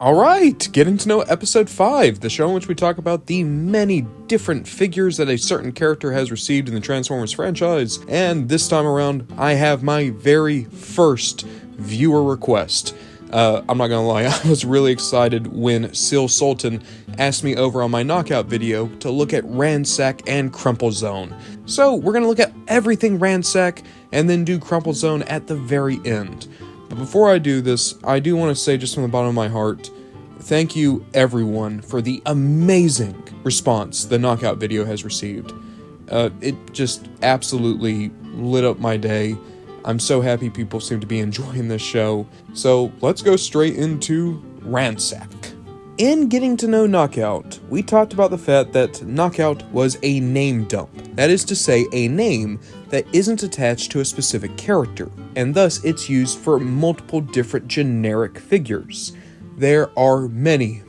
Alright, getting to know episode 5, the show in which we talk about the many different figures that a certain character has received in the Transformers franchise, and this time around, I have my very first viewer request. I'm not gonna lie, I was really excited when Sultan asked me over on my knockout video to look at Ransack and Crumplezone. So, we're gonna look at everything Ransack, and then do Crumplezone at the very end. But before I do this, I do want to say just from the bottom of my heart, thank you everyone for the amazing response the knockout video has received. It just absolutely lit up my day. I'm so happy people seem to be enjoying this show. So let's go straight into Ransack. In getting to know Knockout, we talked about the fact that Knockout was a name dump. That is to say, a name that isn't attached to a specific character, and thus it's used for multiple different generic figures. There are many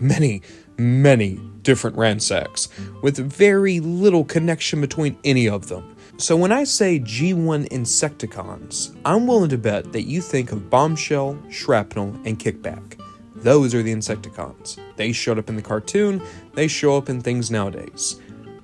different Ransacks, with very little connection between any of them. So when I say G1 Insecticons, I'm willing to bet that you think of Bombshell, Shrapnel, and Kickback. Those are the Insecticons. They showed up in the cartoon, they show up in things nowadays.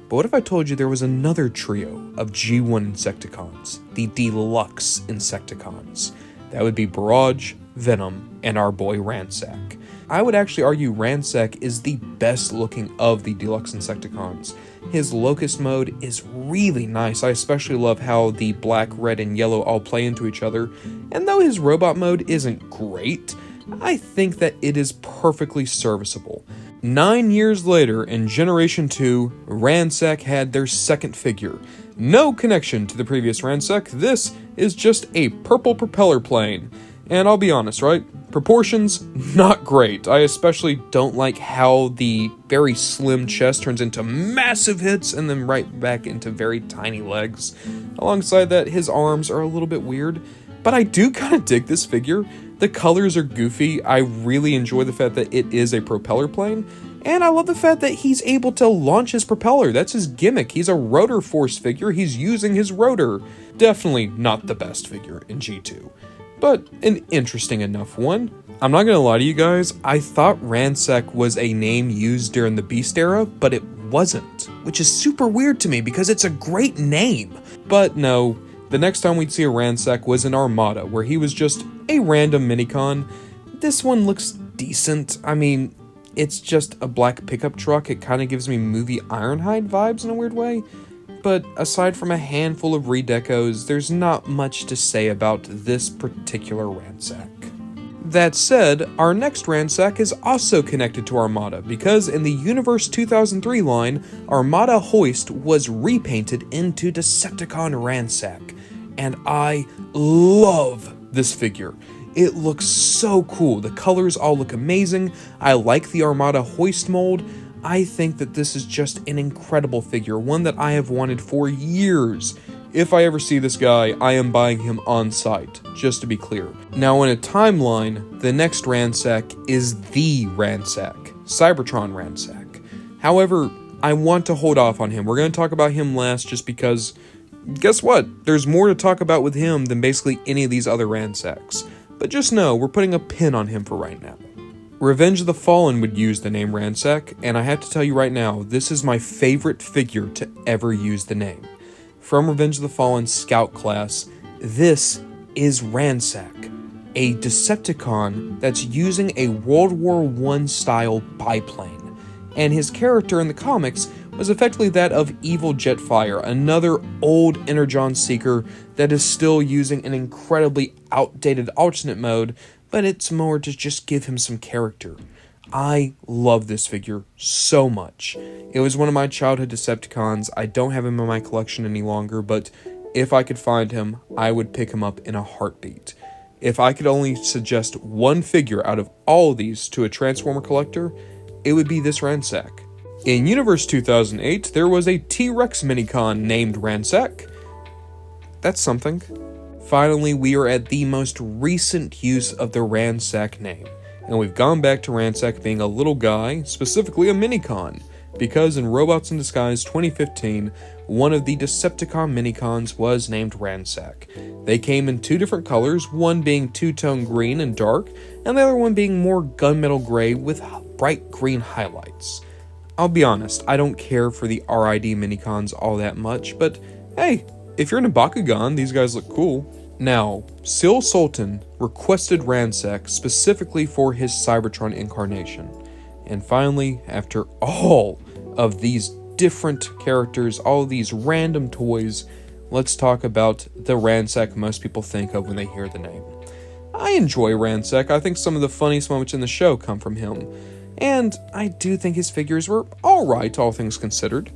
But what if I told you there was another trio of G1 Insecticons, the Deluxe Insecticons? That would be Barrage, Venom, and our boy Ransack. I would actually argue Ransack is the best looking of the Deluxe Insecticons. His Locust mode is really nice. I especially love how the black, red, and yellow all play into each other. And though his robot mode isn't great, I think that it is perfectly serviceable. 9 years later, in Generation 2, Ransack had their second figure. No connection to the previous Ransack, this is just a purple propeller plane. And I'll be honest, right? Proportions, not great. I especially don't like how the very slim chest turns into massive hits and then right back into very tiny legs. Alongside that, his arms are a little bit weird, but I do kind of dig this figure. The colors are goofy. I really enjoy the fact that it is a propeller plane, and I love the fact that he's able to launch his propeller. That's his gimmick. He's a rotor force figure. He's using his rotor. Definitely not the best figure in G2, but an interesting enough one. I'm not gonna lie to you guys, I thought Ransack was a name used during the Beast era, but it wasn't, which is super weird to me because it's a great name. But no, the next time we'd see a Ransack was in Armada, where he was just a random minicon. This one looks decent. I mean, it's just a black pickup truck. It kind of gives me movie Ironhide vibes in a weird way. But aside from a handful of redecos, there's not much to say about this particular Ransack. That said, our next Ransack is also connected to Armada, because in the Universe 2003 line, Armada Hoist was repainted into Decepticon Ransack. And I love this figure. It looks so cool. The colors all look amazing. I like the Armada Hoist mold. I think that this is just an incredible figure, one that I have wanted for years. If I ever see this guy, I am buying him on site, just to be clear. Now in a timeline, the next Ransack is the Ransack, Cybertron Ransack. However, I want to hold off on him. We're going to talk about him last just because, guess what? There's more to talk about with him than basically any of these other Ransacks. But just know, we're putting a pin on him for right now. Revenge of the Fallen would use the name Ransack, and I have to tell you right now, this is my favorite figure to ever use the name. From Revenge of the Fallen Scout class, this is Ransack, a Decepticon that's using a World War I style biplane. And his character in the comics was effectively that of Evil Jetfire, another old Energon Seeker that is still using an incredibly outdated alternate mode, but it's more to just give him some character. I love this figure so much. It was one of my childhood Decepticons. I don't have him in my collection any longer, but if I could find him, I would pick him up in a heartbeat. If I could only suggest one figure out of all of these to a Transformer collector, it would be this Ransack. In Universe 2008, there was a T-Rex Minicon named Ransack. That's something. Finally, we are at the most recent use of the Ransack name, and we've gone back to Ransack being a little guy, specifically a Minicon. because in Robots in Disguise 2015, one of the Decepticon Minicons was named Ransack. They came in 2 different colors, one being two-tone green and dark, and the other one being more gunmetal gray with bright green highlights. I'll be honest, I don't care for the RID Minicons all that much, but hey, if you're in a Bakugan, these guys look cool. Now, Sultan requested Ransack specifically for his Cybertron incarnation. And finally, after all of these different characters, all of these random toys, let's talk about the Ransack most people think of when they hear the name. I enjoy Ransack. I think some of the funniest moments in the show come from him. And I do think his figures were alright, all things considered.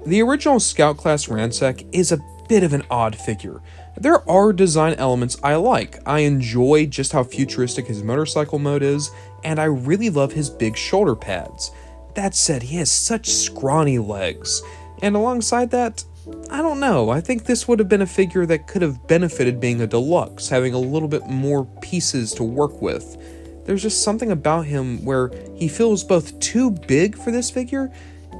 The original Scout Class Ransack is a bit of an odd figure. There are design elements I like. I enjoy just how futuristic his motorcycle mode is, and I really love his big shoulder pads. That said, he has such scrawny legs, and alongside that, I don't know, I think this would have been a figure that could have benefited being a deluxe, having a little bit more pieces to work with. There's just something about him where he feels both too big for this figure,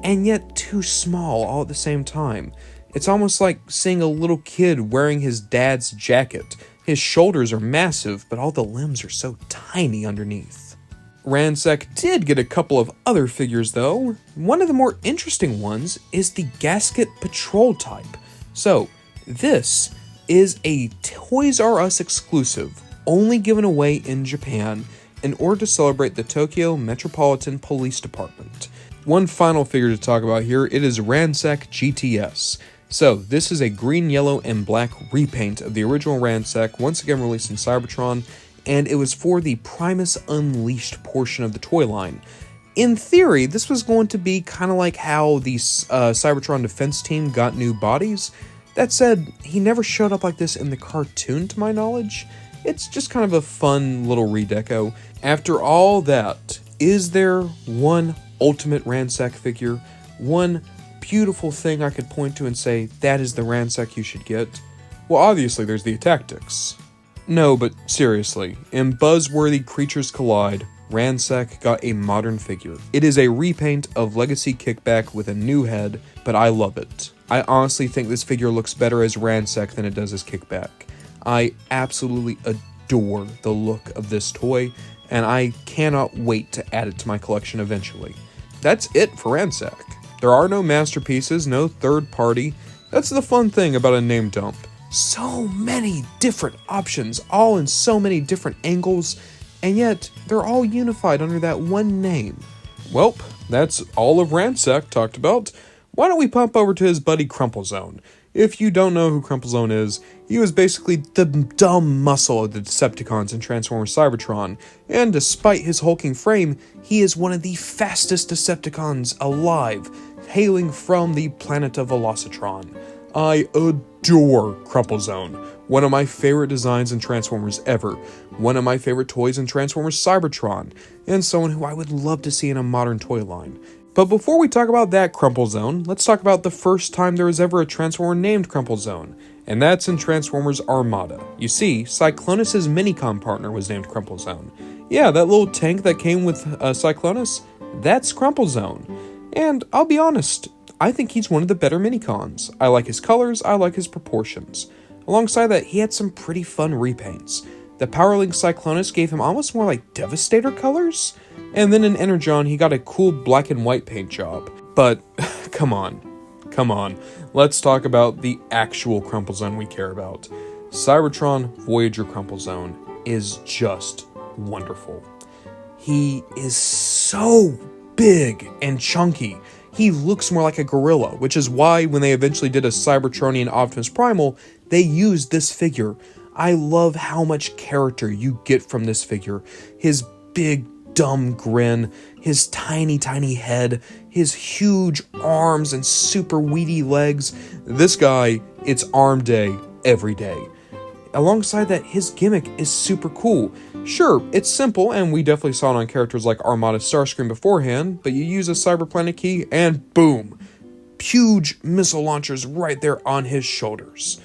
and yet too small all at the same time. It's almost like seeing a little kid wearing his dad's jacket. His shoulders are massive, but all the limbs are so tiny underneath. Ransack did get a couple of other figures though. One of the more interesting ones is the Gasket Patrol type. So, this is a Toys R Us exclusive, only given away in Japan in order to celebrate the Tokyo Metropolitan Police Department. One final figure to talk about here, it is Ransack GTS. So, this is a green, yellow, and black repaint of the original Ransack, once again released in Cybertron, and it was for the Primus Unleashed portion of the toy line. In theory, this was going to be kind of like how the Cybertron defense team got new bodies. That said, he never showed up like this in the cartoon to my knowledge. It's just kind of a fun little redeco. After all that, is there one ultimate Ransack figure? One beautiful thing I could point to and say, that is the Ransack you should get? Well, obviously there's the Tactics. No, but seriously, in Buzzworthy Creatures Collide, Ransack got a modern figure. It is a repaint of Legacy Kickback with a new head, but I love it. I honestly think this figure looks better as Ransack than it does as Kickback. I absolutely adore the look of this toy, and I cannot wait to add it to my collection eventually. That's it for Ransack. There are no masterpieces, no third party. That's the fun thing about a name dump. So many different options, all in so many different angles, and yet they're all unified under that one name. Welp, that's all of Ransack talked about. Why don't we pop over to his buddy Crumplezone? If you don't know who Crumplezone is, he was basically the dumb muscle of the Decepticons in Transformers Cybertron, and despite his hulking frame, he is one of the fastest Decepticons alive, hailing from the planet of Velocitron. I adore Crumplezone, one of my favorite designs in Transformers ever, one of my favorite toys in Transformers Cybertron, and someone who I would love to see in a modern toy line. But before we talk about that Crumplezone, let's talk about the first time there was ever a Transformer named Crumplezone, and that's in Transformers Armada. You see, Cyclonus' Minicon partner was named Crumplezone. Yeah, that little tank that came with Cyclonus, that's Crumplezone. And I'll be honest, I think he's one of the better Minicons. I like his colors, I like his proportions. Alongside that, he had some pretty fun repaints. The Powerlink Cyclonus gave him almost more like Devastator colors, and then in Energon he got a cool black and white paint job. But, come on, let's talk about the actual Crumplezone we care about. Cybertron Voyager Crumplezone is just wonderful. He is so big and chunky. He looks more like a gorilla, which is why when they eventually did a Cybertronian Optimus Primal, they used this figure. I love how much character you get from this figure. His big, dumb grin, his tiny head, his huge arms and super weedy legs. This guy, it's arm day every day. Alongside that, his gimmick is super cool. Sure, it's simple, and we definitely saw it on characters like Armada Starscream beforehand, but you use a Cyberplanet key, and boom! Huge missile launchers right there on his shoulders.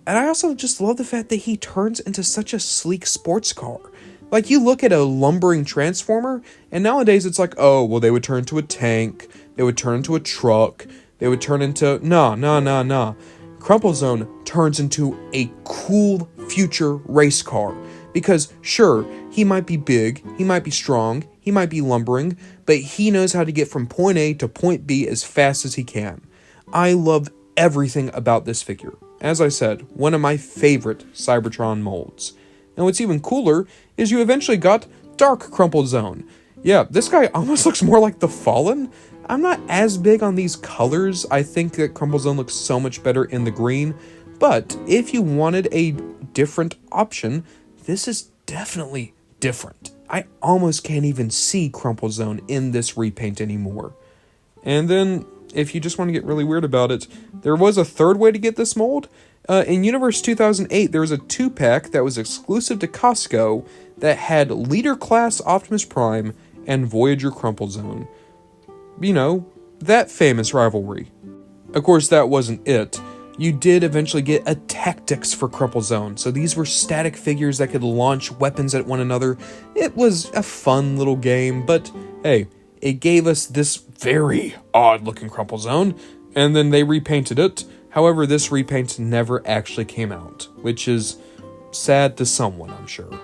And I also just love the fact that he turns into such a sleek sports car. Like, you look at a lumbering Transformer, and nowadays it's like, oh, well, they would turn to a tank, they would turn into a truck, they would turn into, nah. Crumplezone turns into a cool future race car. Because, sure, he might be big, he might be strong, he might be lumbering, but he knows how to get from point A to point B as fast as he can. I love everything about this figure. As I said, one of my favorite Cybertron molds. And what's even cooler is you eventually got Dark Crumplezone. Yeah, this guy almost looks more like the Fallen. I'm not as big on these colors. I think that Crumplezone looks so much better in the green. But if you wanted a different option, this is definitely different. I almost can't even see Crumplezone in this repaint anymore. And then, if you just want to get really weird about it, there was a third way to get this mold. In Universe 2008, there was a 2-pack that was exclusive to Costco that had Leader Class Optimus Prime and Voyager Crumplezone. You know, that famous rivalry. Of course, that wasn't it. You did eventually get a Tactics for Crumplezone, so these were static figures that could launch weapons at one another. It was a fun little game, but hey, it gave us this very odd-looking Crumplezone, and then they repainted it. However, this repaint never actually came out, which is sad to someone, I'm sure.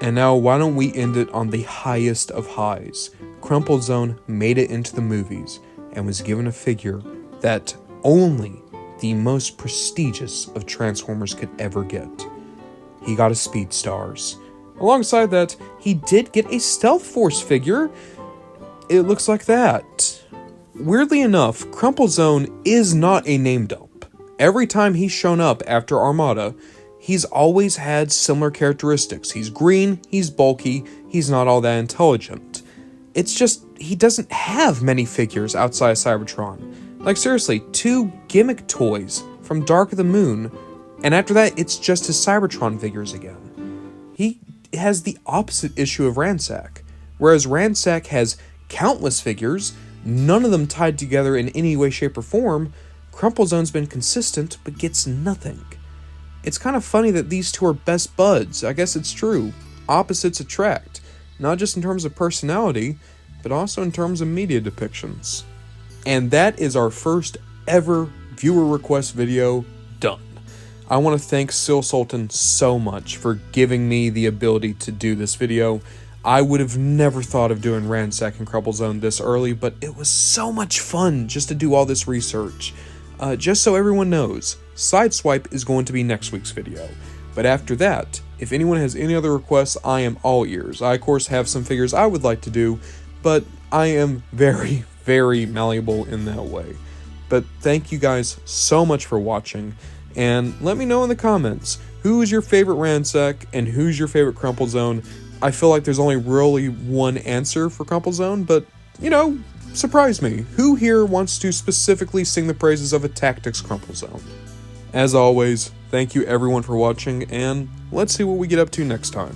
And now, why don't we end it on the highest of highs? Crumplezone made it into the movies, and was given a figure that only the most prestigious of Transformers could ever get. He got a Speed Stars. Alongside that, he did get a Stealth Force figure. It looks like that. Weirdly enough, Crumplezone is not a name dump. Every time he's shown up after Armada, he's always had similar characteristics. He's green, he's bulky, he's not all that intelligent. It's just, he doesn't have many figures outside of Cybertron. Like seriously, 2 gimmick toys from Dark of the Moon, and after that, it's just his Cybertron figures again. He has the opposite issue of Ransack. Whereas Ransack has countless figures, none of them tied together in any way, shape, or form, Crumplezone's been consistent, but gets nothing. It's kind of funny that these two are best buds. I guess it's true. Opposites attract, not just in terms of personality, but also in terms of media depictions. And that is our first ever viewer request video done. I want to thank Sultan so much for giving me the ability to do this video. I would have never thought of doing Ransack and Crumplezone this early, but it was so much fun just to do all this research. Just so everyone knows, Sideswipe is going to be next week's video. But after that, if anyone has any other requests, I am all ears. I, of course, have some figures I would like to do, but I am very, very malleable in that way. But thank you guys so much for watching, and let me know in the comments, who is your favorite Ransack and who's your favorite Crumplezone? I feel like there's only really one answer for Crumplezone, but, you know, surprise me. Who here wants to specifically sing the praises of a Tactics Crumplezone? As always, thank you everyone for watching, and let's see what we get up to next time.